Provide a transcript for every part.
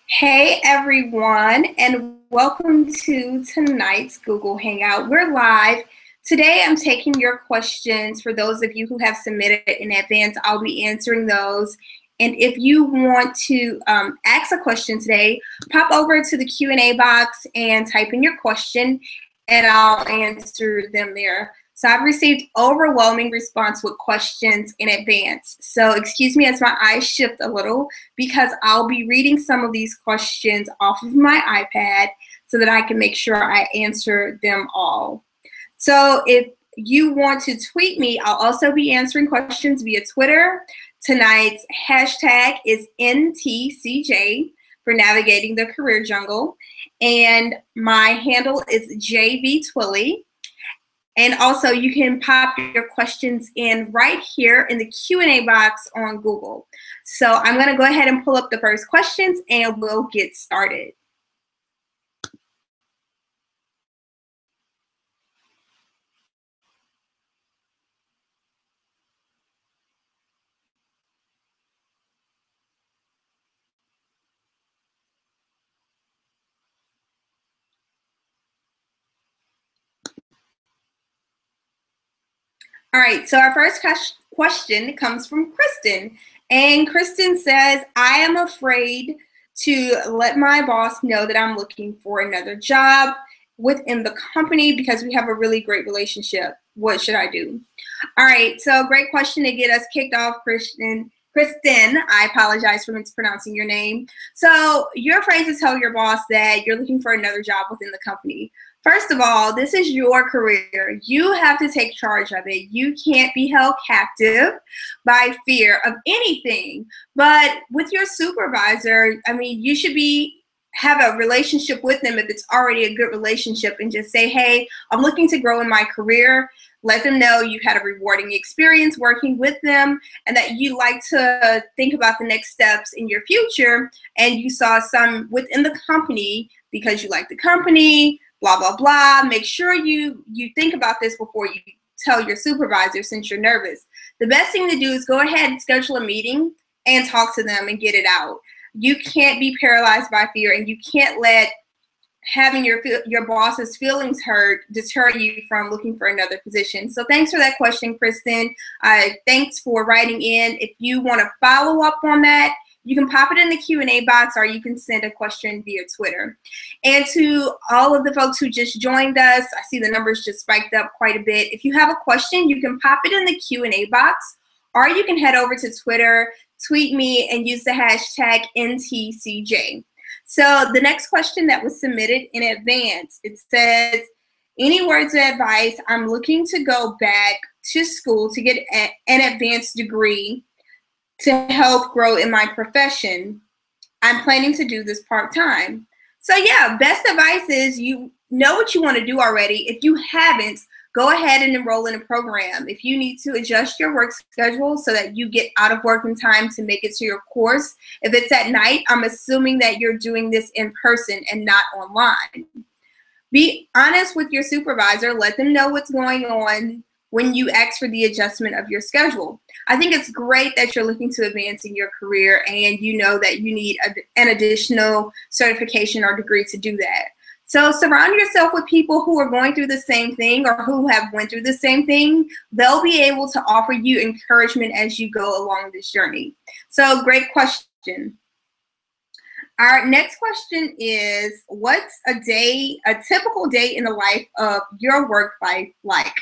Hey everyone, and welcome to tonight's Google Hangout. We're live. Today I'm taking your questions. For those of you who have submitted in advance, I'll be answering those. And if you want to ask a question today, pop over to the Q&A box and type in your question, and I'll answer them there. So I've received overwhelming response with questions in advance. So excuse me as my eyes shift a little because I'll be reading some of these questions off of my iPad so that I can make sure I answer them all. So if you want to tweet me, I'll also be answering questions via Twitter. Tonight's hashtag is NTCJ for navigating the career jungle. And my handle is JV Twillie. And also, you can pop your questions in right here in the Q&A box on Google. So I'm going to go ahead and pull up the first questions, and we'll get started. All right, so our first question comes from Kristen. And Kristen says, I am afraid to let my boss know that I'm looking for another job within the company because we have a really great relationship. What should I do? All right, so great question to get us kicked off, Kristen. Kristen, I apologize for mispronouncing your name. So you're afraid to tell your boss that you're looking for another job within the company. First of all, this is your career. You have to take charge of it. You can't be held captive by fear of anything. But with your supervisor, I mean, you should have a relationship with them if it's already a good relationship and just say, hey, I'm looking to grow in my career. Let them know you've had a rewarding experience working with them and that you like to think about the next steps in your future and you saw some within the company because you like the company, blah, blah, blah. Make sure you think about this before you tell your supervisor since you're nervous. The best thing to do is go ahead and schedule a meeting and talk to them and get it out. You can't be paralyzed by fear, and you can't let having your boss's feelings hurt deter you from looking for another position. So thanks for that question, Kristen. Thanks for writing in. If you want to follow up on that, you can pop it in the Q&A box or you can send a question via Twitter. And to all of the folks who just joined us, I see the numbers just spiked up quite a bit. If you have a question, you can pop it in the Q&A box or you can head over to Twitter, tweet me, and use the hashtag NTCJ. So the next question that was submitted in advance, it says, any words of advice? I'm looking to go back to school to get an advanced degree to help grow in my profession. I'm planning to do this part-time. So yeah, best advice is you know what you want to do already. If you haven't, go ahead and enroll in a program. If you need to adjust your work schedule so that you get out of work in time to make it to your course, if it's at night, I'm assuming that you're doing this in person and not online. Be honest with your supervisor. Let them know what's going on when you ask for the adjustment of your schedule. I think it's great that you're looking to advance in your career and you know that you need an additional certification or degree to do that. So surround yourself with people who are going through the same thing or who have went through the same thing. They'll be able to offer you encouragement as you go along this journey. So great question. Our next question is, what's a typical day in the life of your work life like?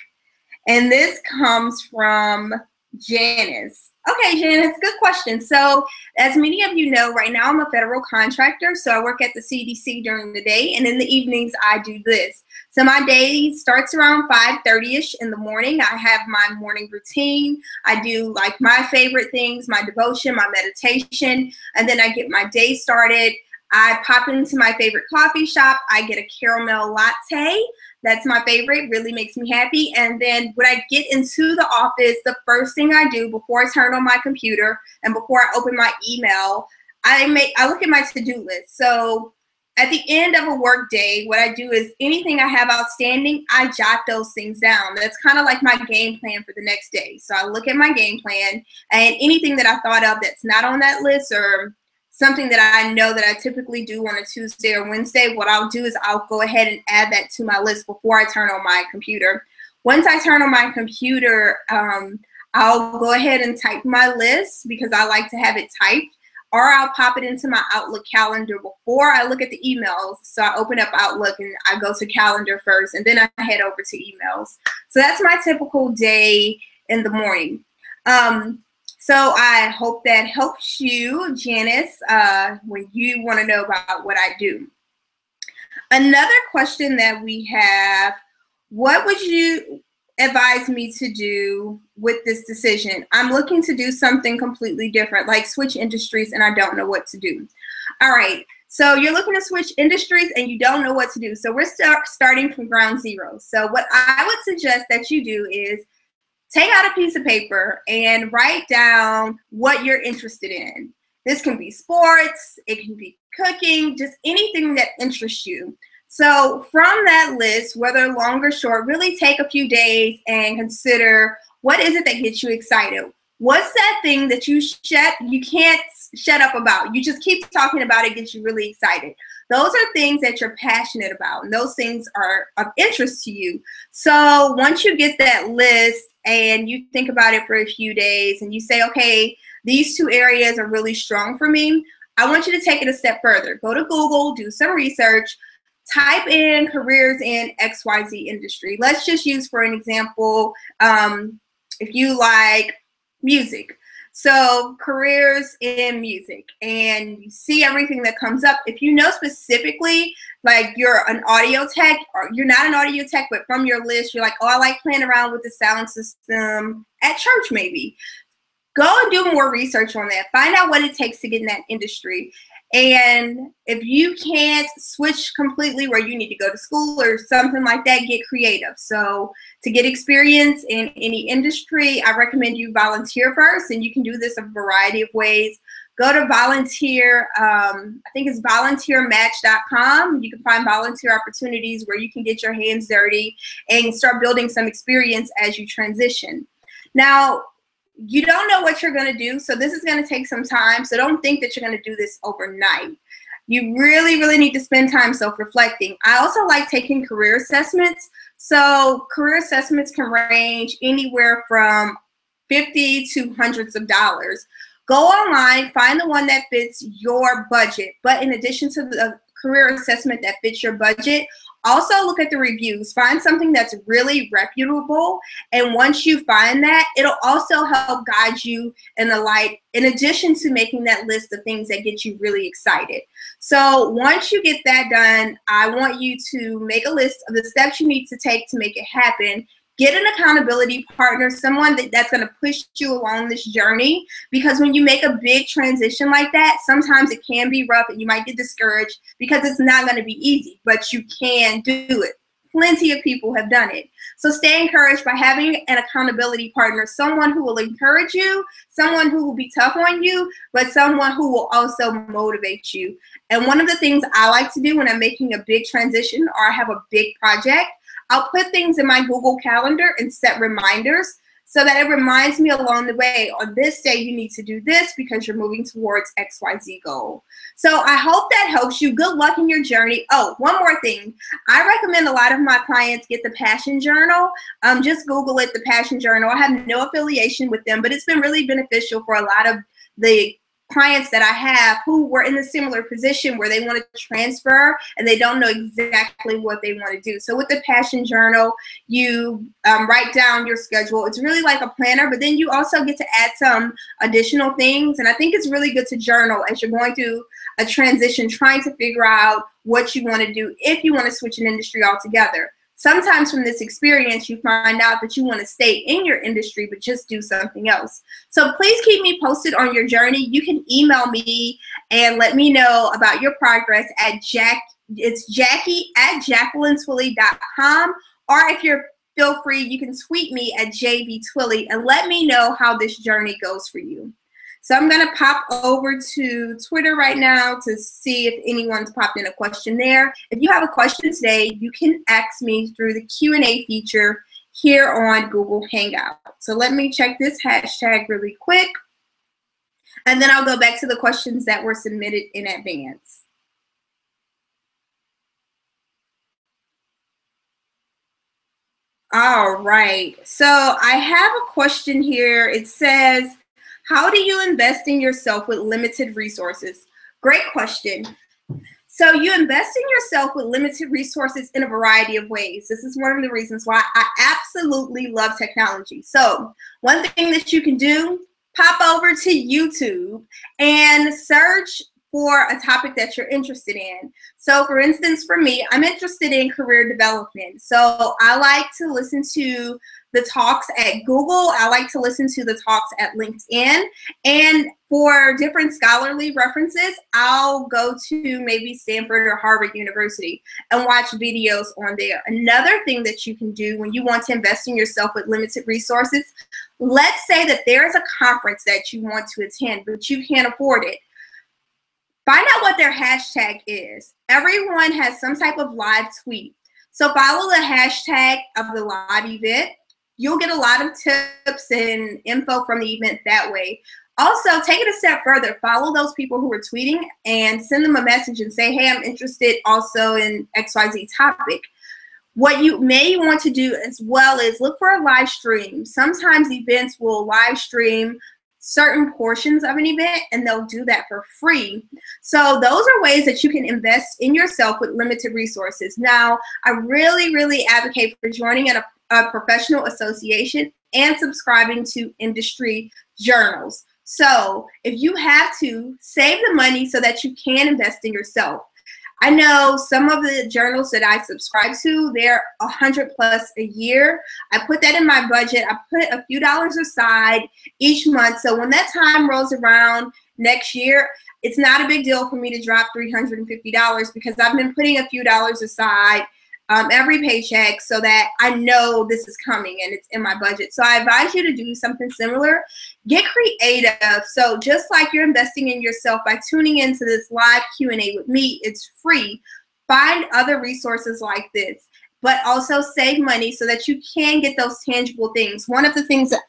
And this comes from Janice. Okay, Janice, good question. So as many of you know, right now I'm a federal contractor, so I work at the CDC during the day, and in the evenings I do this. So my day starts around 5:30ish in the morning. I have my morning routine. I do like my favorite things, my devotion, my meditation, and then I get my day started. I pop into my favorite coffee shop. I get a caramel latte. That's my favorite, really makes me happy. And then when I get into the office, the first thing I do before I turn on my computer and before I open my email, I look at my to-do list. So at the end of a work day, what I do is anything I have outstanding, I jot those things down. That's kind of like my game plan for the next day. So I look at my game plan and anything that I thought of that's not on that list or something that I know that I typically do on a Tuesday or Wednesday, what I'll do is I'll go ahead and add that to my list before I turn on my computer. Once I turn on my computer, I'll go ahead and type my list because I like to have it typed, or I'll pop it into my Outlook calendar before I look at the emails. So I open up Outlook and I go to calendar first, and then I head over to emails. So that's my typical day in the morning. So I hope that helps you, Janice, when you want to know about what I do. Another question that we have, what would you advise me to do with this decision? I'm looking to do something completely different, like switch industries, and I don't know what to do. All right, so you're looking to switch industries and you don't know what to do. So we're starting from ground zero. So what I would suggest that you do is take out a piece of paper and write down what you're interested in. This can be sports, it can be cooking, just anything that interests you. So from that list, whether long or short, really take a few days and consider, what is it that gets you excited? What's that thing that you can't shut up about? You just keep talking about it, gets you really excited. Those are things that you're passionate about, and those things are of interest to you. So once you get that list and you think about it for a few days and you say, okay, these two areas are really strong for me, I want you to take it a step further. Go to Google, do some research, type in careers in XYZ industry. Let's just use for an example, if you like music. So careers in music, and you see everything that comes up. If you know specifically, like you're an audio tech, or you're not an audio tech, but from your list, you're like, oh, I like playing around with the sound system at church maybe. Go and do more research on that. Find out what it takes to get in that industry. And if you can't switch completely where you need to go to school or something like that, get creative. So to get experience in any industry, I recommend you volunteer first, and you can do this a variety of ways. Go to volunteer, I think it's volunteermatch.com. You can find volunteer opportunities where you can get your hands dirty and start building some experience as you transition. Now, you don't know what you're going to do, so this is going to take some time. So don't think that you're going to do this overnight. You really, really need to spend time self-reflecting. I also like taking career assessments. So career assessments can range anywhere from $50 to hundreds of dollars. Go online, find the one that fits your budget. But in addition to the career assessment that fits your budget, also look at the reviews. Find something that's really reputable. And once you find that, it'll also help guide you in the light, in addition to making that list of things that get you really excited. So once you get that done, I want you to make a list of the steps you need to take to make it happen. Get an accountability partner, someone that's going to push you along this journey, because when you make a big transition like that, sometimes it can be rough and you might get discouraged because it's not going to be easy, but you can do it. Plenty of people have done it. So stay encouraged by having an accountability partner, someone who will encourage you, someone who will be tough on you, but someone who will also motivate you. And one of the things I like to do when I'm making a big transition or I have a big project, I'll put things in my Google Calendar and set reminders so that it reminds me along the way, on this day you need to do this because you're moving towards XYZ goal. So I hope that helps you. Good luck in your journey. Oh, one more thing. I recommend a lot of my clients get the Passion Journal. Just Google it, the Passion Journal. I have no affiliation with them, but it's been really beneficial for a lot of the clients that I have who were in a similar position where they want to transfer and they don't know exactly what they want to do. So with the Passion Journal, you write down your schedule. It's really like a planner, but then you also get to add some additional things. And I think it's really good to journal as you're going through a transition, trying to figure out what you want to do if you want to switch an industry altogether. Sometimes from this experience, you find out that you want to stay in your industry, but just do something else. So please keep me posted on your journey. You can email me and let me know about your progress at Jackie@JacquelineTwillie.com. Or if you're feel free, you can tweet me at JVTwillie and let me know how this journey goes for you. So I'm going to pop over to Twitter right now to see if anyone's popped in a question there. If you have a question today, you can ask me through the Q&A feature here on Google Hangout. So let me check this hashtag really quick. And then I'll go back to the questions that were submitted in advance. All right, so I have a question here. It says, how do you invest in yourself with limited resources? Great question. So you invest in yourself with limited resources in a variety of ways. This is one of the reasons why I absolutely love technology. So one thing that you can do, pop over to YouTube and search for a topic that you're interested in. So for instance, for me, I'm interested in career development. So I like to listen to the talks at Google. I like to listen to the talks at LinkedIn. And for different scholarly references, I'll go to maybe Stanford or Harvard University and watch videos on there. Another thing that you can do when you want to invest in yourself with limited resources, let's say that there's a conference that you want to attend, but you can't afford it. Find out what their hashtag is. Everyone has some type of live tweet. So follow the hashtag of the live event. You'll get a lot of tips and info from the event that way. Also, take it a step further. Follow those people who are tweeting and send them a message and say, hey, I'm interested also in XYZ topic. What you may want to do as well is look for a live stream. Sometimes events will live stream certain portions of an event, and they'll do that for free. So those are ways that you can invest in yourself with limited resources. Now, I really, really advocate for joining a professional association and subscribing to industry journals. So if you have to, save the money so that you can invest in yourself. I know some of the journals that I subscribe to, they're $100+ a year. I put that in my budget. I put a few dollars aside each month. So when that time rolls around next year, it's not a big deal for me to drop $350 because I've been putting a few dollars aside every paycheck so that I know this is coming and it's in my budget. So I advise you to do something similar. Get creative. So just like you're investing in yourself by tuning into this live Q&A with me, it's free. Find other resources like this, but also save money so that you can get those tangible things. One of the things that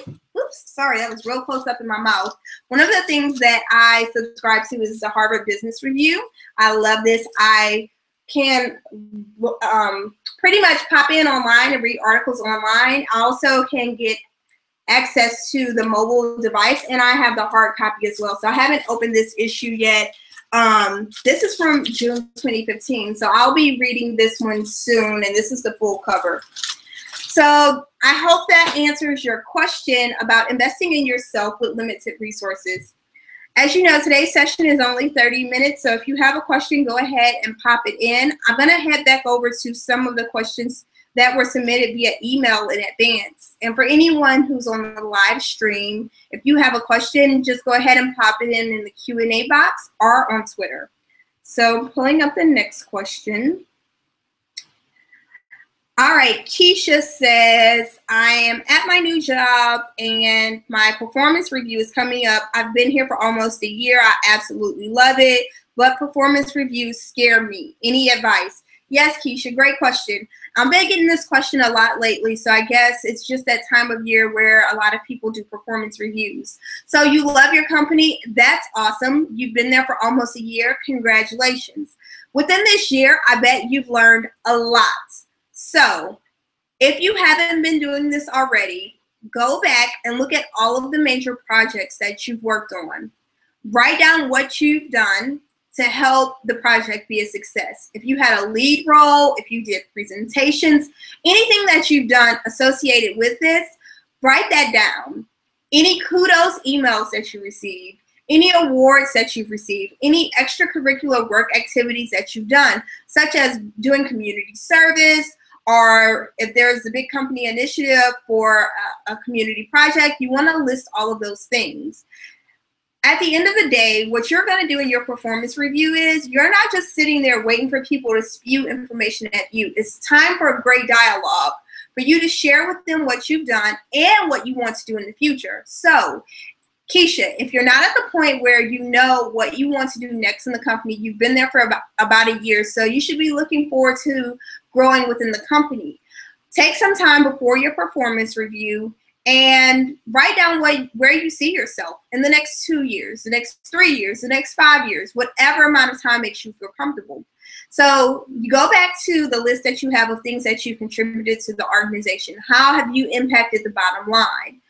oops, sorry, that was real close up in my mouth. One of the things that I subscribe to is the Harvard Business Review. I love this. I can pretty much pop in online and read articles online. I also can get access to the mobile device, and I have the hard copy as well. So I haven't opened this issue yet. This is from June 2015, so I'll be reading this one soon, and this is the full cover. So I hope that answers your question about investing in yourself with limited resources. As you know, today's session is only 30 minutes, so if you have a question, go ahead and pop it in. I'm going to head back over to some of the questions that were submitted via email in advance. And for anyone who's on the live stream, if you have a question, just go ahead and pop it in the Q&A box or on Twitter. So pulling up the next question. All right, Keisha says, I am at my new job and my performance review is coming up. I've been here for almost a year. I absolutely love it, but performance reviews scare me. Any advice? Yes, Keisha, great question. I've been getting this question a lot lately, so I guess it's just that time of year where a lot of people do performance reviews. So you love your company. That's awesome. You've been there for almost a year. Congratulations. Within this year, I bet you've learned a lot. So if you haven't been doing this already, go back and look at all of the major projects that you've worked on. Write down what you've done to help the project be a success. If you had a lead role, if you did presentations, anything that you've done associated with this, write that down. Any kudos emails that you received, any awards that you've received, any extracurricular work activities that you've done, such as doing community service, or if there's a big company initiative for a community project, you want to list all of those things. At the end of the day, what you're going to do in your performance review is you're not just sitting there waiting for people to spew information at you. It's time for a great dialogue, for you to share with them what you've done and what you want to do in the future. So, Keisha, if you're not at the point where you know what you want to do next in the company, you've been there for about a year, so you should be looking forward to growing within the company. Take some time before your performance review and write down where you see yourself in the next 2 years, the next 3 years, the next 5 years, whatever amount of time makes you feel comfortable. So you go back to the list that you have of things that you contributed to the organization. How have you impacted the bottom line?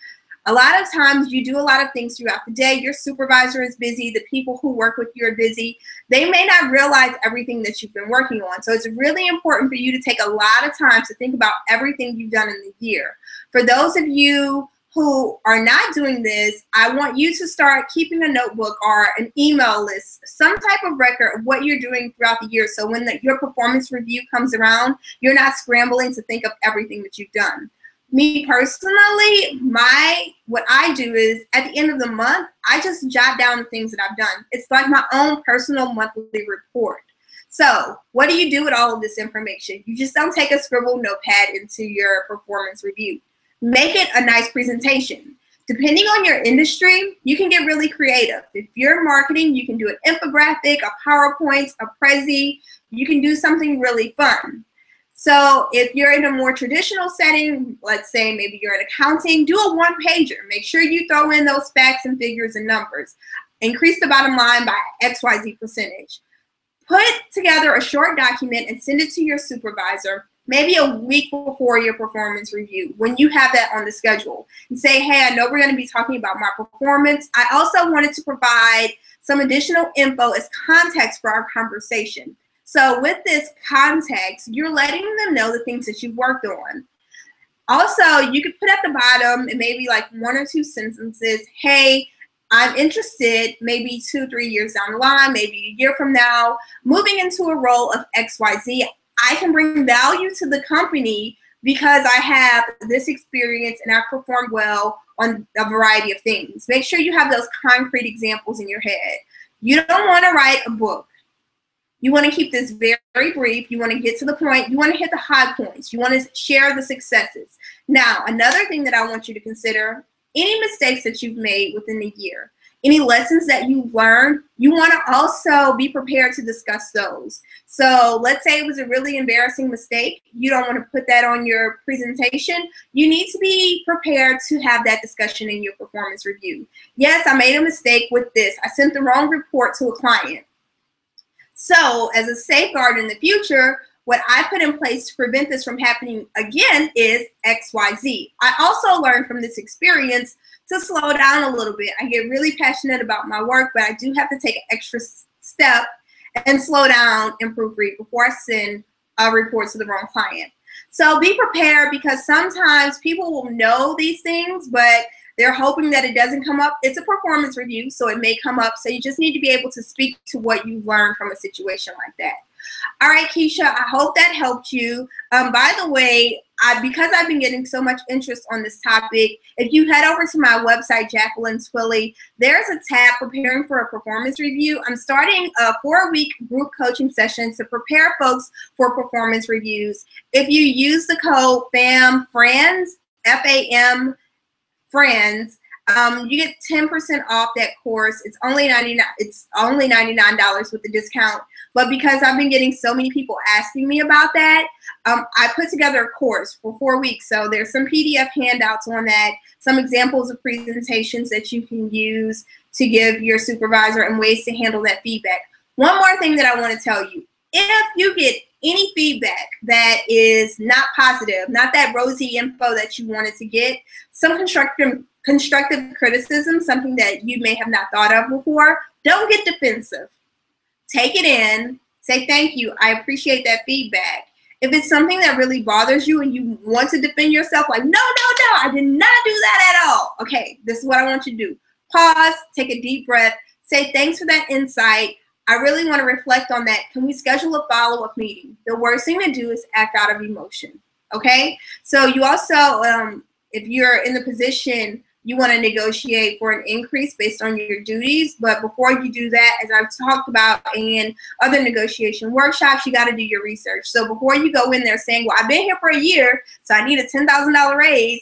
A lot of times you do a lot of things throughout the day. Your supervisor is busy. The people who work with you are busy. They may not realize everything that you've been working on. So it's really important for you to take a lot of time to think about everything you've done in the year. For those of you who are not doing this, I want you to start keeping a notebook or an email list, some type of record of what you're doing throughout the year. So when your performance review comes around, you're not scrambling to think of everything that you've done. Me personally, what I do is at the end of the month, I just jot down the things that I've done. It's like my own personal monthly report. So what do you do with all of this information? You just don't take a scribbled notepad into your performance review. Make it a nice presentation. Depending on your industry, you can get really creative. If you're marketing, you can do an infographic, a PowerPoint, a Prezi. You can do something really fun. So if you're in a more traditional setting, let's say maybe you're in accounting, do a one-pager. Make sure you throw in those facts and figures and numbers. Increase the bottom line by XYZ percentage. Put together a short document and send it to your supervisor maybe a week before your performance review when you have that on the schedule. And say, hey, I know we're going to be talking about my performance. I also wanted to provide some additional info as context for our conversation. So with this context, you're letting them know the things that you've worked on. Also, you could put at the bottom and maybe like 1 or 2 sentences, hey, I'm interested maybe 2-3 years down the line, maybe a year from now, moving into a role of XYZ. I can bring value to the company because I have this experience and I've performed well on a variety of things. Make sure you have those concrete examples in your head. You don't want to write a book. You want to keep this very brief. You want to get to the point. You want to hit the high points. You want to share the successes. Now, another thing that I want you to consider, any mistakes that you've made within the year, any lessons that you've learned, you want to also be prepared to discuss those. So let's say it was a really embarrassing mistake. You don't want to put that on your presentation. You need to be prepared to have that discussion in your performance review. Yes, I made a mistake with this. I sent the wrong report to a client. So as a safeguard in the future, what I put in place to prevent this from happening again is XYZ. I also learned from this experience to slow down a little bit. I get really passionate about my work, but I do have to take an extra step and slow down and proofread before I send a report to the wrong client. So be prepared, because sometimes people will know these things, but they're hoping that it doesn't come up. It's a performance review, so it may come up. So you just need to be able to speak to what you've learned from a situation like that. All right, Keisha, I hope that helped you. By the way, because I've been getting so much interest on this topic, if you head over to my website, Jacqueline Twillie, there's a tab, Preparing for a Performance Review. I'm starting a 4-week group coaching session to prepare folks for performance reviews. If you use the code FAMFRIENDS, F-A-M, friends, you get 10% off that course. It's only $99 with the discount. But because I've been getting so many people asking me about that, I put together a course for 4 weeks. So there's some PDF handouts on that, some examples of presentations that you can use to give your supervisor, and ways to handle that feedback. One more thing that I want to tell you: if you get any feedback that is not positive, not that rosy info that you wanted to get, some constructive criticism, something that you may have not thought of before, don't get defensive. Take it in, say thank you, I appreciate that feedback. If it's something that really bothers you and you want to defend yourself, like, no, I did not do that at all. Okay, this is what I want you to do. Pause, take a deep breath, say thanks for that insight. I really want to reflect on that. Can we schedule a follow-up meeting? The worst thing to do is act out of emotion, okay? So you also, if you're in the position, you want to negotiate for an increase based on your duties. But before you do that, as I've talked about in other negotiation workshops, you got to do your research. So before you go in there saying, well, I've been here for a year, so I need a $10,000 raise,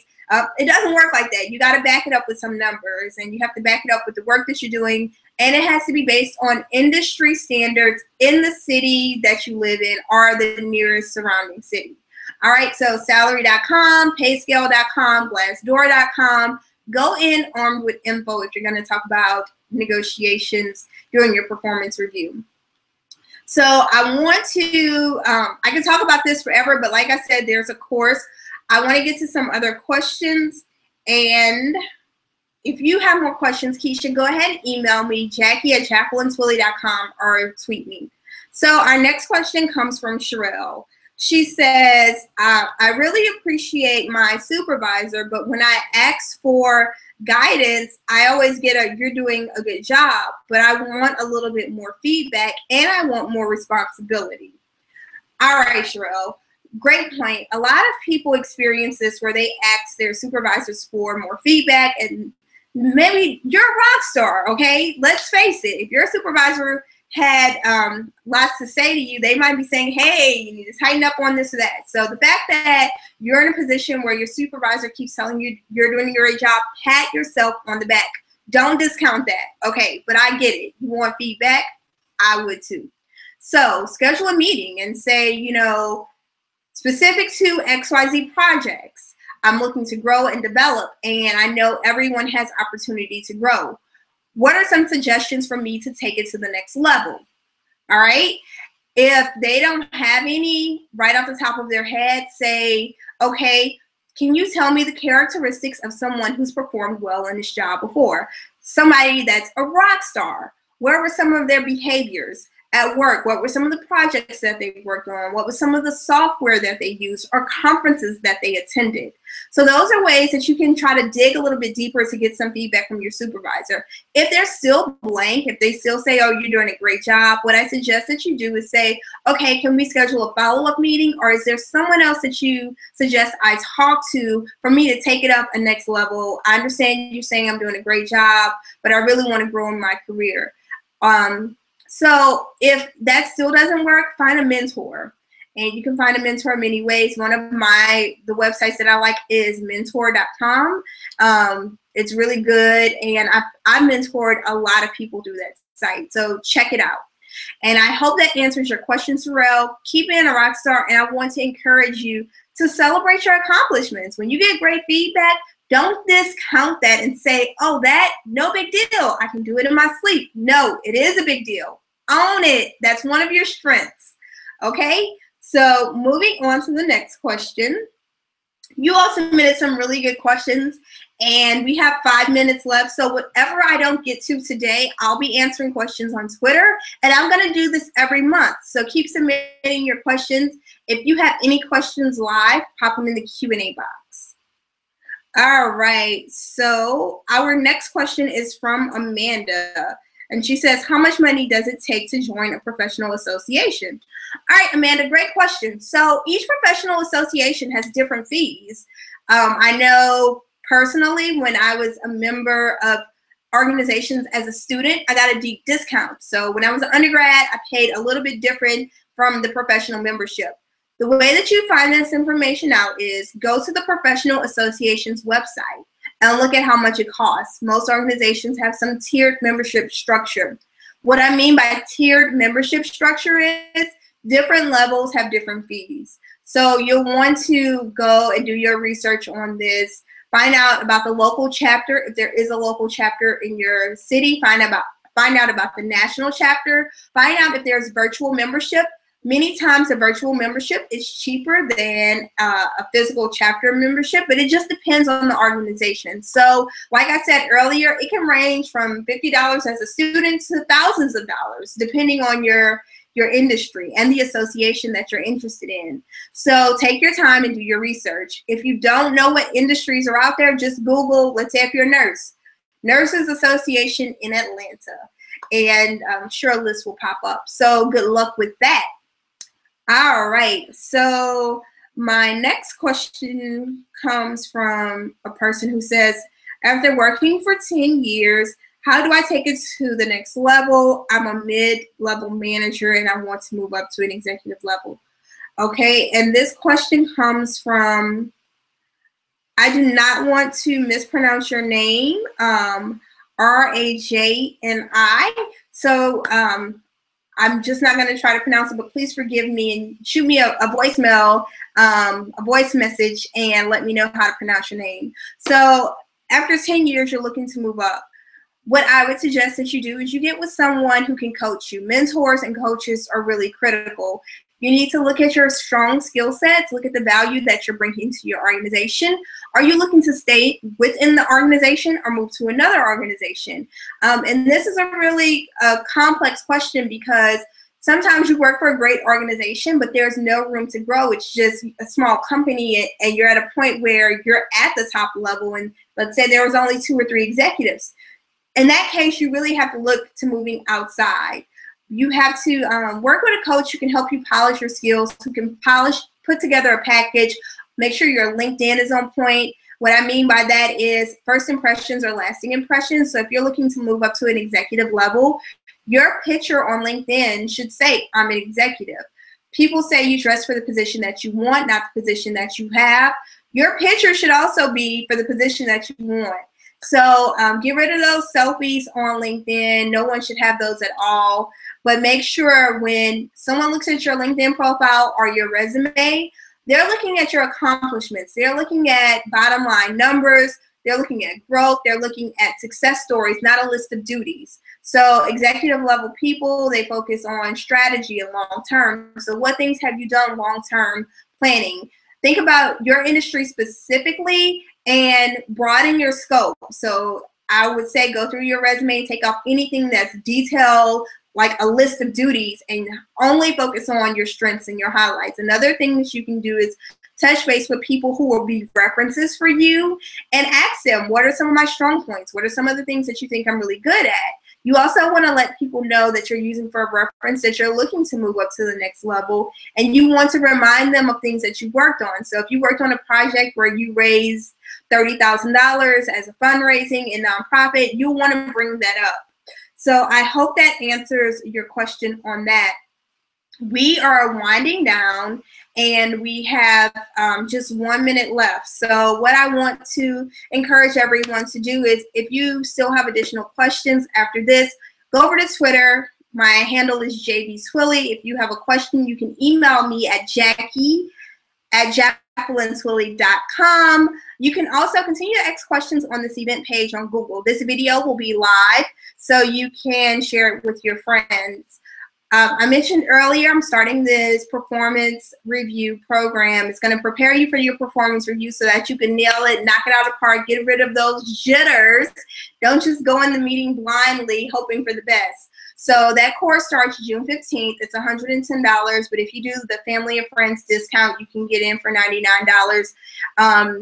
it doesn't work like that. You got to back it up with some numbers, and you have to back it up with the work that you're doing. And it has to be based on industry standards in the city that you live in or the nearest surrounding city. All right, so salary.com, payscale.com, glassdoor.com. Go in armed with info if you're going to talk about negotiations during your performance review. So I want to, I can talk about this forever, but like I said, there's a course. I want to get to some other questions. And if you have more questions, Keisha, go ahead and email me, Jackie@JacquelineTwillie.com, or tweet me. So our next question comes from Sherelle. She says, I really appreciate my supervisor, but when I ask for guidance, I always get a, you're doing a good job, but I want a little bit more feedback and I want more responsibility. All right, Sherelle, great point. A lot of people experience this where they ask their supervisors for more feedback, and maybe you're a rock star, okay? Let's face it, if your supervisor had lots to say to you, they might be saying, hey, you need to tighten up on this or that. So the fact that you're in a position where your supervisor keeps telling you you're doing a great job, pat yourself on the back. Don't discount that. Okay, but I get it. You want feedback? I would too. So schedule a meeting and say, you know, specific to XYZ projects, I'm looking to grow and develop, and I know everyone has opportunity to grow. What are some suggestions for me to take it to the next level? All right. If they don't have any right off the top of their head, say, okay, can you tell me the characteristics of someone who's performed well in this job before? Somebody that's a rock star. What were some of their behaviors at work? What were some of the projects that they worked on? What was some of the software that they used or conferences that they attended? So those are ways that you can try to dig a little bit deeper to get some feedback from your supervisor. If they're still blank, if they still say, oh, you're doing a great job, what I suggest that you do is say, okay, can we schedule a follow-up meeting? Or is there someone else that you suggest I talk to for me to take it up a next level? I understand you saying I'm doing a great job, but I really want to grow in my career. So if that still doesn't work, find a mentor. And you can find a mentor in many ways. One of the websites that I like is mentor.com. It's really good, and I've mentored a lot of people through that site. So check it out. And I hope that answers your question, Sorrel. Keep being a rock star, and I want to encourage you to celebrate your accomplishments. When you get great feedback, don't discount that and say, oh, that, no big deal. I can do it in my sleep. No, it is a big deal. Own it. That's one of your strengths. Okay? So moving on to the next question. You all submitted some really good questions, and we have 5 minutes left. So whatever I don't get to today, I'll be answering questions on Twitter, and I'm going to do this every month. So keep submitting your questions. If you have any questions live, pop them in the Q&A box. All right. So our next question is from Amanda. And she says, how much money does it take to join a professional association? All right, Amanda, great question. So each professional association has different fees. I know personally when I was a member of organizations as a student, I got a deep discount. So when I was an undergrad, I paid a little bit different from the professional membership. The way that you find this information out is go to the professional association's website and look at how much it costs. Most organizations have some tiered membership structure. What I mean by tiered membership structure is different levels have different fees. So you'll want to go and do your research on this. Find out about the local chapter. If there is a local chapter in your city, find out about the national chapter. Find out if there's virtual membership. Many times a virtual membership is cheaper than a physical chapter membership, but it just depends on the organization. So like I said earlier, it can range from $50 as a student to thousands of dollars, depending on your industry and the association that you're interested in. So take your time and do your research. If you don't know what industries are out there, just Google, let's say if you're a nurse, Nurses Association in Atlanta, and I'm sure a list will pop up. So good luck with that. All right, so my next question comes from a person who says, after working for 10 years, how do I take it to the next level? I'm a mid-level manager and I want to move up to an executive level. Okay, and this question comes from, I do not want to mispronounce your name, R-A-J-N-I. So I'm just not going to try to pronounce it, but please forgive me and shoot me a voicemail, a voice message, and let me know how to pronounce your name. So after 10 years, you're looking to move up. What I would suggest that you do is you get with someone who can coach you. Mentors and coaches are really critical. You need to look at your strong skill sets, look at the value that you're bringing to your organization. Are you looking to stay within the organization or move to another organization? And this is a really complex question, because sometimes you work for a great organization, but there's no room to grow. It's just a small company, and you're at a point where you're at the top level, and let's say there was only 2 or 3 executives. In that case, you really have to look to moving outside. You have to work with a coach who can help you polish your skills, who can put together a package, make sure your LinkedIn is on point. What I mean by that is first impressions are lasting impressions. So if you're looking to move up to an executive level, your picture on LinkedIn should say, I'm an executive. People say you dress for the position that you want, not the position that you have. Your picture should also be for the position that you want. So get rid of those selfies on LinkedIn. No one should have those at all. But make sure when someone looks at your LinkedIn profile or your resume, they're looking at your accomplishments. They're looking at bottom line numbers. They're looking at growth. They're looking at success stories, not a list of duties. So executive level people, they focus on strategy and long term. So what things have you done long term planning? Think about your industry specifically and broaden your scope. So I would say go through your resume and take off anything that's detailed, like a list of duties, and only focus on your strengths and your highlights. Another thing that you can do is touch base with people who will be references for you and ask them, what are some of my strong points? What are some of the things that you think I'm really good at? You also want to let people know that you're using for a reference, that you're looking to move up to the next level, and you want to remind them of things that you worked on. So if you worked on a project where you raised $30,000 as a fundraising and nonprofit, you want to bring that up. So I hope that answers your question on that. We are winding down and we have just 1 minute left. So what I want to encourage everyone to do is, if you still have additional questions after this, go over to Twitter. My handle is JVTwillie. If you have a question, you can email me at Jacqueline@JacquelineTwillie.com. You can also continue to ask questions on this event page on Google. This video will be live, so you can share it with your friends. I mentioned earlier, I'm starting this performance review program. It's going to prepare you for your performance review so that you can nail it, knock it out of the park, get rid of those jitters. Don't just go in the meeting blindly hoping for the best. So that course starts June 15th. It's $110, but if you do the family and friends discount, you can get in for $99.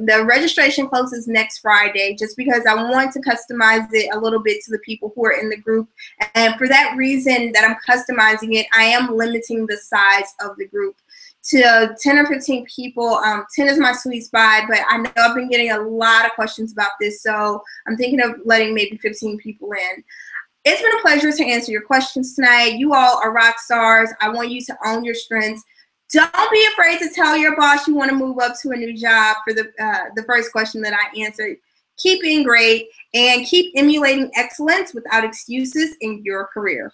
The registration closes next Friday, just because I want to customize it a little bit to the people who are in the group. And for that reason that I'm customizing it, I am limiting the size of the group to 10 or 15 people. 10 is my sweet spot, but I know I've been getting a lot of questions about this, so I'm thinking of letting maybe 15 people in. It's been a pleasure to answer your questions tonight. You all are rock stars. I want you to own your strengths. Don't be afraid to tell your boss you want to move up to a new job for the first question that I answered. Keep being great and keep emulating excellence without excuses in your career.